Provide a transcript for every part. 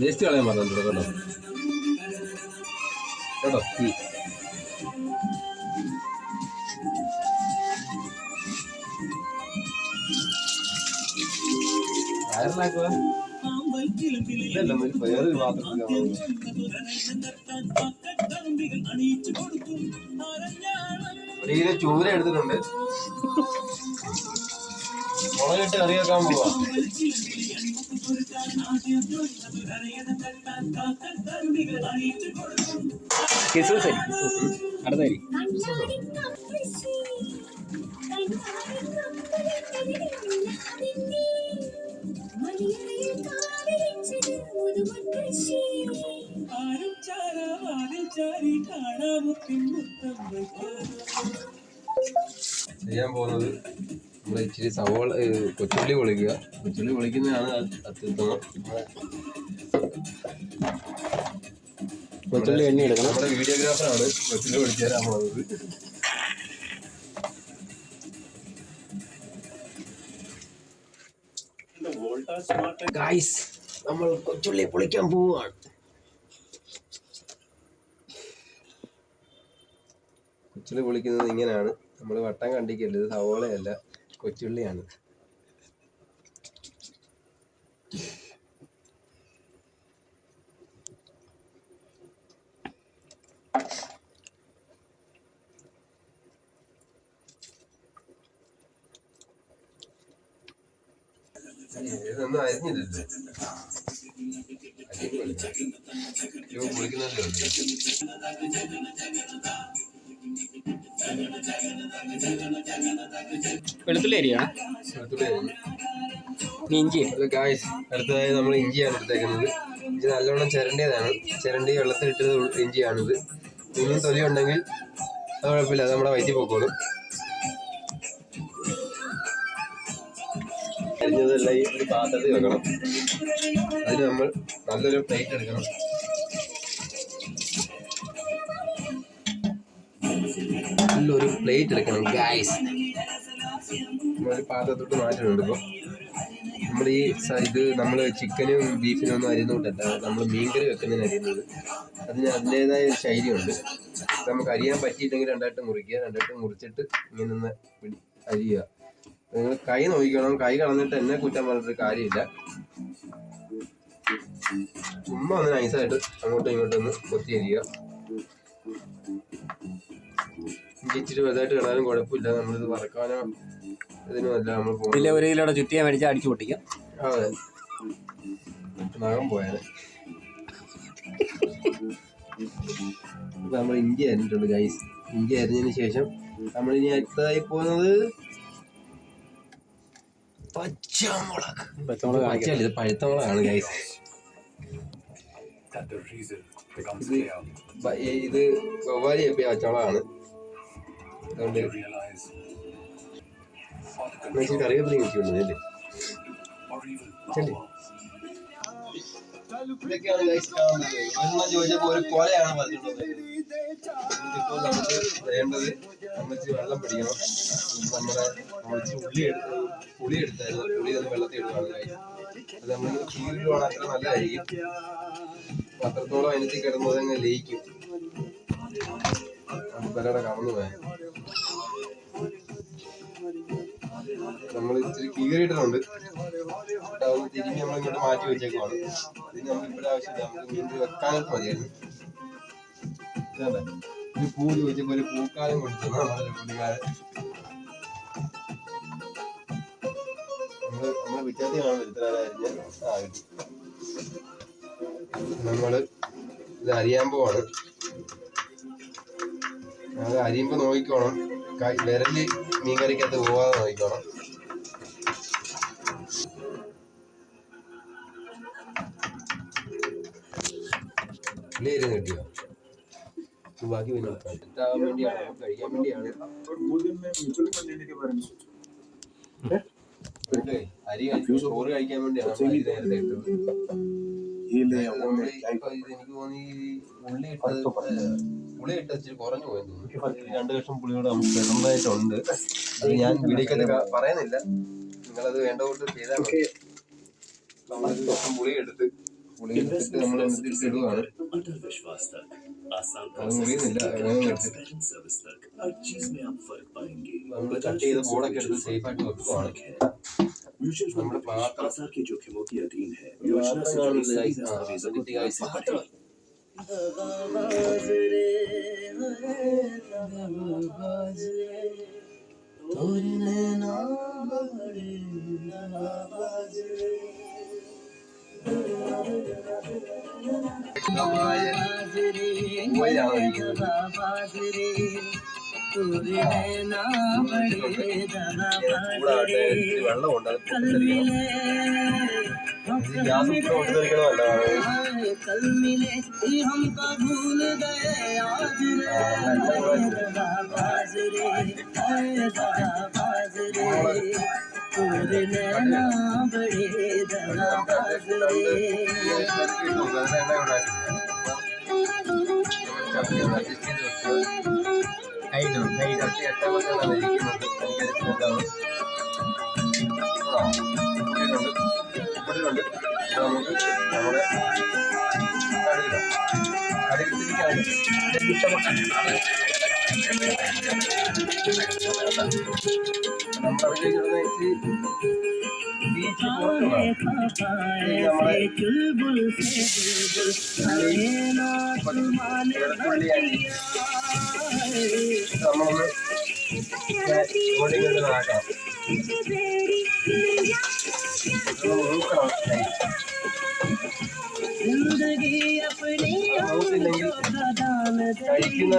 Waste കളയാൻ പറഞ്ഞിട്ടുണ്ട് കേട്ടോ കേട്ടോ. വയറിലാക്കുക വേറെ പാത്രത്തിൽ ഒരു കിലോ ചൂര എടുത്തിട്ടുണ്ട്. മുളകിട്ട് കറി വെക്കാൻ പോവാ. അടുത്തായി ചെയ്യാൻ പോകുന്നത് നമ്മൾ ഇച്ചിരി സവോള കൊച്ചുള്ളി പൊളിക്കുക. കൊച്ചുള്ളി പൊളിക്കുന്നതാണ് അത്യുത്തമം. കൊച്ചുള്ളി എണ്ണ എടുക്കണം. നമ്മുടെ വീഡിയോഗ്രാഫറാണ് കൊച്ചുള്ളി പൊളിച്ചു തരാൻ പോകുന്നത്. ഗായ്സ്, നമ്മൾ കൊച്ചുള്ളി പൊളിക്കാൻ പോവുകയാണ്. കൊച്ചുള്ളി പൊളിക്കുന്നത് ഇങ്ങനെയാണ്. നമ്മൾ വട്ടം കണ്ടിക്കരുത്. സവോളയല്ല, കൊച്ചുള്ളിയാണ്. ഇതൊന്നും അരിഞ്ഞില്ലല്ലോ. പൊളിക്കുന്നതല്ലേ ഉള്ളൂ. വെളുത്തുള്ളി അരിയാണ്. ഇഞ്ചി. ഗായ്സ്, അടുത്തതായി നമ്മൾ ഇഞ്ചിയാണ് എടുത്തേക്കുന്നത്. ഇഞ്ചി നല്ലോണം ചിരണ്ടിയതാണ്. ചിരണ്ടി വെള്ളത്തിലിട്ടത് ഇഞ്ചിയാണിത്. ഇനിയും തൊലി ഉണ്ടെങ്കിൽ അത് കുഴപ്പമില്ല, അത് നമ്മുടെ വയറ്റിൽ പോക്കോളും. അരിഞ്ഞതെല്ലാം ഈ ഒരു പാത്രത്തിൽ വെക്കണം. അതിന് നമ്മൾ നല്ലൊരു പ്ലേറ്റ് എടുക്കണം. നല്ലൊരു പ്ലേറ്റ് എടുക്കണം ഗായ്സ്. നമ്മളൊരു പാത്രത്തോട്ട് മാറ്റുന്നുണ്ട്. ഇപ്പോൾ നമ്മൾ ഇത് നമ്മൾ ചിക്കനും ബീഫിനും ഒന്നും അരിയുന്നോട്ടല്ല, നമ്മൾ മീൻകറി വെക്കുന്നതിന് അരിയുന്നത്. അതിന് അതിൻ്റേതായ ഒരു ശൈലിയുണ്ട്. നമുക്ക് അരിയാൻ പറ്റിയിട്ടെങ്കിൽ രണ്ടായിട്ട് മുറിക്കുക. രണ്ടായിട്ട് മുറിച്ചിട്ട് ഇങ്ങനെ ഒന്ന് അരിയുക. നിങ്ങൾ കൈ നോക്കിക്കണം. കൈ കളഞ്ഞിട്ട് എന്നെ കുറ്റം പറഞ്ഞിട്ട് കാര്യമില്ല. ചുമ്മാ ഒന്ന് നൈസായിട്ട് അങ്ങോട്ടും ഇങ്ങോട്ടും ഒന്ന് കൊത്തി അരിയുക. ഇച്ചിരി വലുതായിട്ട് കിടാനും കുഴപ്പമില്ല. നമ്മളിത് വറക്കാനോ ഇതിനുമല്ല നമ്മൾ പോകുന്നത്. ഒരു കിലോയുടെ ചുറ്റിയാൻ മേടിച്ചാൽ അടിച്ചു പൊട്ടിക്കാം. അതെ, നഖം പോയാൽ. നമ്മൾ ഇഞ്ചി അരിഞ്ഞിട്ടുണ്ട് ഗൈസ്. ഇഞ്ചി അരിഞ്ഞതിന് ശേഷം നമ്മളിനി അടുത്തതായി പോകുന്നത് പച്ചമുളക്. പച്ചമല്ല, ഇത് പഴുത്തമുളകാണ് ഗൈസ്. ഇത് വവ്വാലി എപ്പിയ പച്ചമുളകാണ്. അതുകൊണ്ട് കറിവേപ്പില കിട്ടിയുണ്ട് അല്ലേ. ഇതൊക്കെയാണ് ഗൈസ് കാണുന്നത്. ചോദിച്ചപ്പോൾ ഒരു കൊലയാണ് പറഞ്ഞിട്ടുള്ളത്. ഇതിപ്പോൾ നമുക്ക് വേണ്ടത് നമ്മളിച്ചിരി വെള്ളം പിടിക്കണം. നമ്മളിച്ചിരി പുളി എടുത്തായിരുന്നു. പുളി ഒന്ന് വെള്ളത്തിൽ ഇടുകയാണ് ഗൈസ്. അത് നമ്മൾ ചീരിടുവാണ്, അത്ര നല്ലതായിരിക്കും. അത്രത്തോളം അതിനകത്ത് കിടന്നത് അങ്ങ് ലയിക്കും. പലരുടെ കടന്നു പോയാൽ നമ്മൾ ഇച്ചിരി കീറിയിട്ടുണ്ട്. അതൊന്ന് തിരിഞ്ഞ് നമ്മളിങ്ങോട്ട് മാറ്റി വെച്ചേക്കുവാണ്. അതിന് നമുക്ക് ഇവിടെ ആവശ്യമില്ല. നമുക്ക് മീൻ വെക്കാനൊക്കെ മതിയായിരുന്നു. ഒരു പൂ ചോദിച്ചപ്പോ ഒരു പൂക്കാലം കൊടുത്തു നമ്മുടെ പുള്ളിക്കാരൻ. നമ്മളെ വിദ്യാർത്ഥികളാണ് വരുത്തരാറിഞ്ഞ. നമ്മള് ഇത് അരിയാൻ പോവാണ്. അത് അരിയുമ്പോ നോക്കിക്കോണം, വിരല് മീൻകറിക്കകത്ത് പോവാതെ നോക്കിക്കോണം. ഇല്ല കിട്ടിയോ? ബാക്കി പിന്നെ കിട്ടാൻ വേണ്ടിയാണ്, കഴിക്കാൻ വേണ്ടിയാണ്. അരി ചോറ് കഴിക്കാൻ വേണ്ടിയാണ് അരി നേരത്തെ ഇട്ടത്. എനിക്ക് തോന്നി പുളി ഇട്ട് ഇച്ചിരി കുറഞ്ഞു പോയെന്ന് തോന്നുന്നു. 2 കഷ്ണം പുളിയോടെ നമുക്ക് നന്നായിട്ടുണ്ട്. അത് ഞാൻ വീഡിയോക്കകത്ത് പറയുന്നില്ല, നിങ്ങളത് വേണ്ട കൊണ്ട് ചെയ്താൽ മതി. നമ്മൾ 1 കഷ്ണം പുളി എടുത്ത് പുളി എടുത്തിട്ട് നമ്മൾ എന്നിട്ട് ഇടുവാണ്. അത് മുറിയുന്നില്ല. നമ്മൾ കട്ട് ചെയ്ത ബോർഡൊക്കെ എടുത്ത് സേഫ് ആയിട്ട് വെക്കുവാണ്. നമ്മുടെ പാത്രം വെള്ളമുണ്ട്. ഗ്യാസ് ഒട്ടുതരിക്കണമല്ല. കഴിക്കുന്ന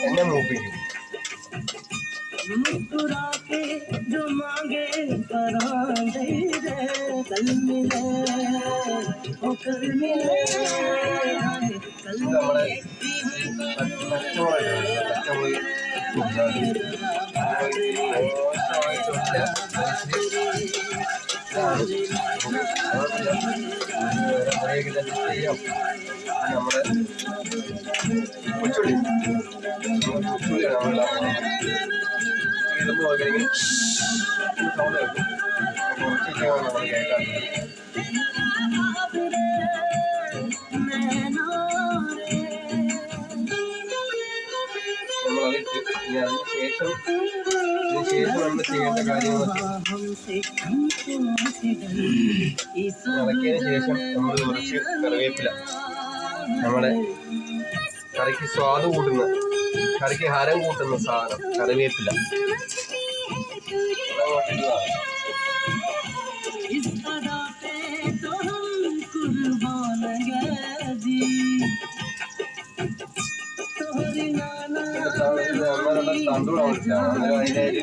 എന്നെ മൂപ്പിക്കും. നമ്മുടെ കൊച്ചുള്ളി ഇടുമ്പോൾ കഴിഞ്ഞ് സൗണ്ട് കേൾക്കും. കുറച്ചൊക്കെയാണ് നമ്മൾ കേൾക്കാറുണ്ട്. നമ്മളതിട്ട് ഇനി അതിനുശേഷം നമ്മൾ ചെയ്യേണ്ട കാര്യങ്ങൾ ഇളക്കിയതിന് ശേഷം നമ്മൾ കുറച്ച് കറിവേപ്പില, നമ്മുടെ കറിക്ക് സ്വാദ് കൂട്ടുന്ന, കറിക്ക് ഹരം കൂട്ടുന്ന സാധനം കറിവേപ്പില തണ്ടൂടെ മേടിച്ചാണ്. അന്നേരം അതിൻ്റെ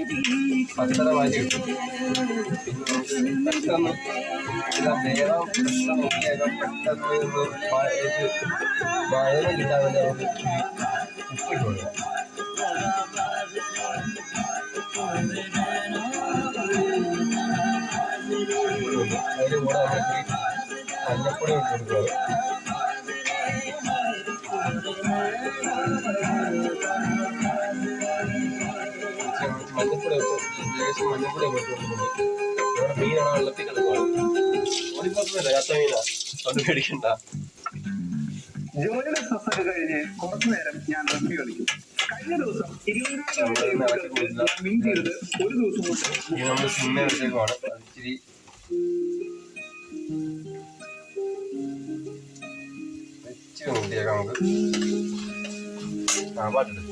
പച്ചട മാറ്റി കിട്ടും. പെട്ടെന്ന് ഇതാ വേഗം പെട്ടെന്ന് നോക്കിയേക്കാം. പെട്ടെന്ന് ഒന്ന് വഴന്ന് കിട്ടാൻ വേണ്ടി നമുക്ക് ഉപ്പിട്ട് കൊടുക്കാം. അതിന് കൂടെ നമുക്ക് മഞ്ഞപ്പൊടി ഇട്ട് കൊടുക്കുക. മഞ്ഞപ്പൊടി ലേശം മഞ്ഞപ്പൊടി ഇട്ട് കൊടുക്കുന്നുണ്ട്. ഇവിടെ മീനാണ് വെള്ളത്തിൽ കിടക്കുന്നത്. ഓടിപ്പോക്കുന്നില്ല, ചത്ത മീനാ, അത് പേടിക്കണ്ട. ജോലിയുടെ സ്ട്രെസ്സൊക്കെ കഴിഞ്ഞ് കുറച്ചു നേരം ഞാൻ റഗ്ബി കളിക്കും. കഴിഞ്ഞ ദിവസം 20,000 വിൻ ചെയ്തത് ഒരു ദിവസം കൊണ്ട്. നമ്മൾ സിനിമ വെച്ചേക്കുവാണ്. ഇച്ചിരി വെച്ച് നോക്കിയേക്കാം നമുക്ക്. ആ പാട്ടുണ്ട്.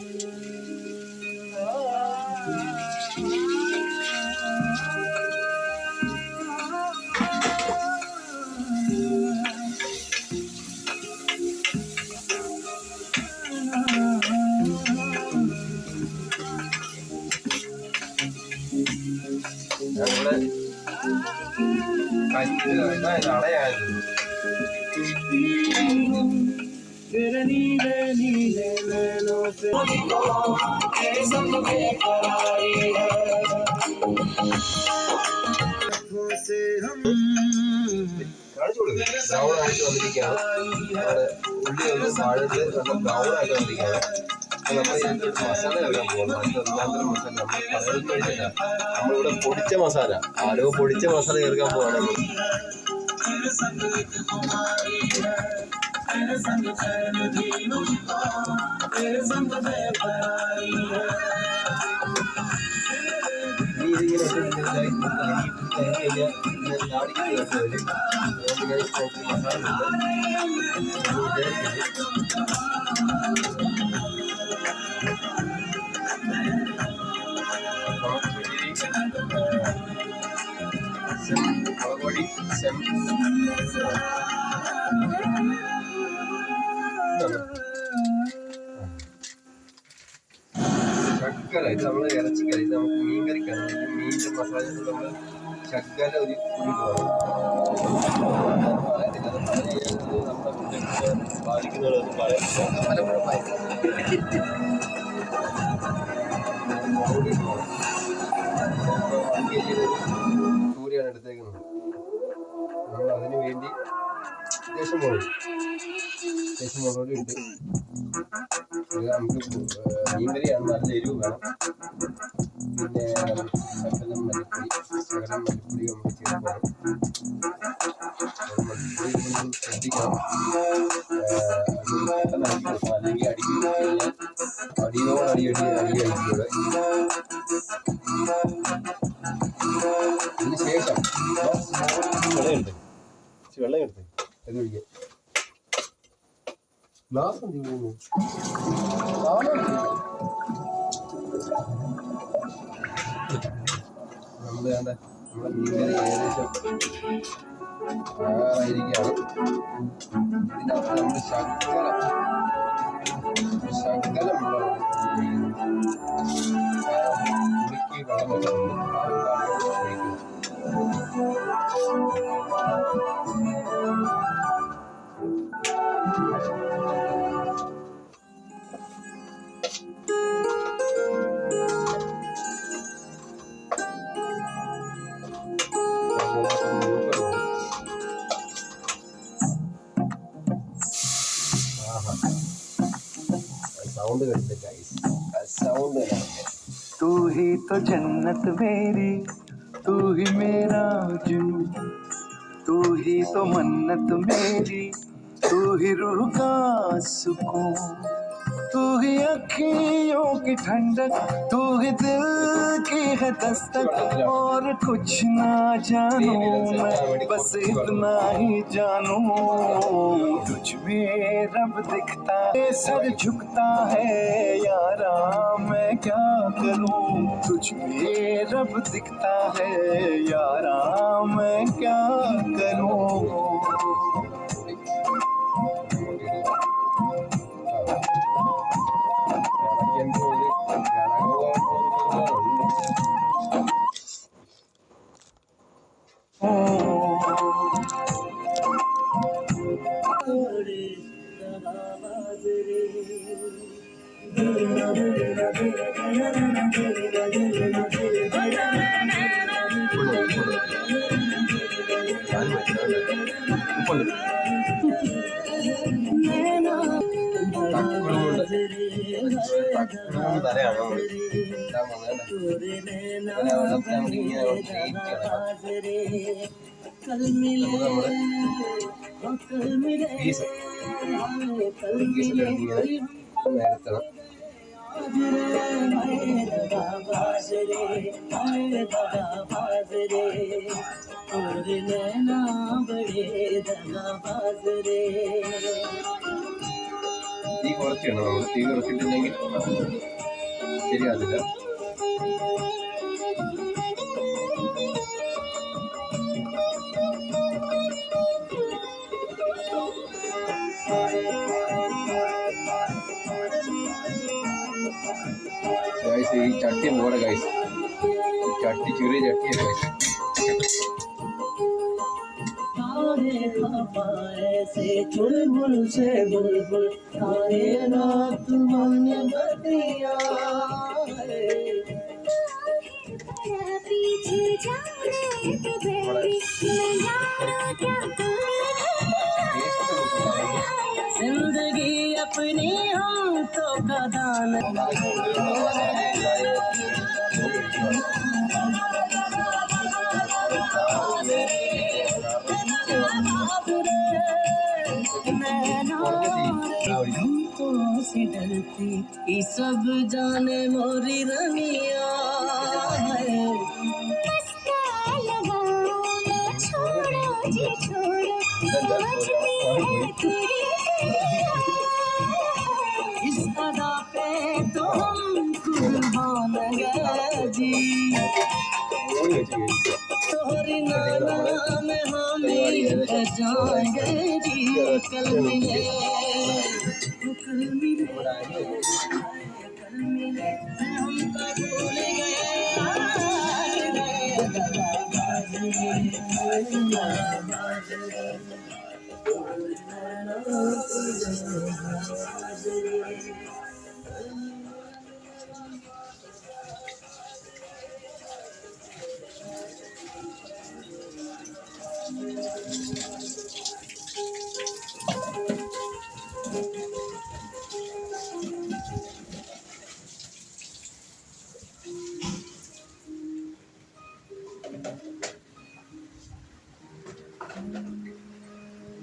നമ്മുടെ കഞ്ഞി അടയായിരുന്നു. ബ്രൗൺ ആയിട്ട് വന്നിരിക്കുകയാണ്. നമ്മുടെ ഉള്ളി ഒന്ന് വാഴത്ത് ബ്രൗൺ ആയിട്ട് വന്നിരിക്കുകയാണ്. നമ്മൾ ഇതിനകത്ത് മസാല ചേർക്കാൻ പോകുന്നു. ഒന്നാന്തരം മസാല നമ്മൾ കടകളിൽ മേടിച്ചില്ല, നമ്മളിവിടെ പൊടിച്ച മസാല, ആരോ പൊടിച്ച മസാല ചേർക്കാൻ പോവാണ്. ശർക്കര ഇത് നമ്മൾ ഇറച്ചിക്കറി, ഇത് നമുക്ക് മീൻ കറിക്കാണ്. മീനിന്റെ മസാല നമ്മൾ ശർക്കര ഒരു കുടി ബാധിക്കുന്നതൊന്നും സൂര്യാണ് എടുത്തേക്കുന്നത്. നമ്മൾ അതിന് വേണ്ടി അത്യാവശ്യം മുളക് ഇട്ട് നമുക്ക് മീൻകറിയാണ്, നല്ല എരിവ് വേണം. പിന്നെ ശകലം മല്ലിപ്പൊടി നമുക്ക് ചേർക്കണം. മല്ലിപ്പൊടി ശ്രദ്ധിക്കണം, അല്ലെങ്കിൽ അടിയോട് അടി അടിക്കൂടെ. അതിന് ശേഷം വെള്ളം എടുത്ത് അത് ഒഴിക്കുക. ഗ്ലാസ് എന്ത് ചെയ്യുന്നു? നമ്മുടെ മീൻകറി ഏകദേശം ആയിരിക്കുകയാണ്. ഇതിനകത്ത് നമ്മൾ ശകലം ഉരുക്കി വെള്ളം വെച്ചിട്ടുണ്ട്. साउंड करते गाइस, साउंड है। तू ही तो जन्नत मेरी, तू ही मेरा जुनून, तू ही तो मन्नत मेरी, तू ही रूह का सुकून, तू ही अखियों की ठंडक, तू ही दिल की है दस्तक। और कुछ ना जानू मैं, बस इतना ही जानू तुझ में रब दिखता है, सर झुकता है यारा मैं क्या करूं। तुझ में रब दिखता है यारा मैं क्या करूं। തലയാണോ പീസ് നേരത്തണം. തീ കുറച്ചിടണം. നമ്മൾ തീ കുറച്ചിട്ടില്ലെങ്കിൽ ശരിയാവില്ല. ഗൈസ് ഈ ചട്ടി പോലെ ഗൈസ്, ചട്ടി ചെറിയ ചട്ടിയാണ് ഗൈസ്. से चुलबुल से बुलबुल आए रात मन बतिया पीछे जाने के बेबी मैं यारा क्या जिंदगी अपनी हम तो कदान धूपों से डरती ये सब जाने मोरी रनिया है मस्का लगाओ ना छोड़ो जी छोड़ो समझती है तेरी इस अदा पे तो हम कुर्बान गए जी तोहरी नाना में हम जाएंगे जी कल मिले कल मिले कल मिले हम तो भूल गए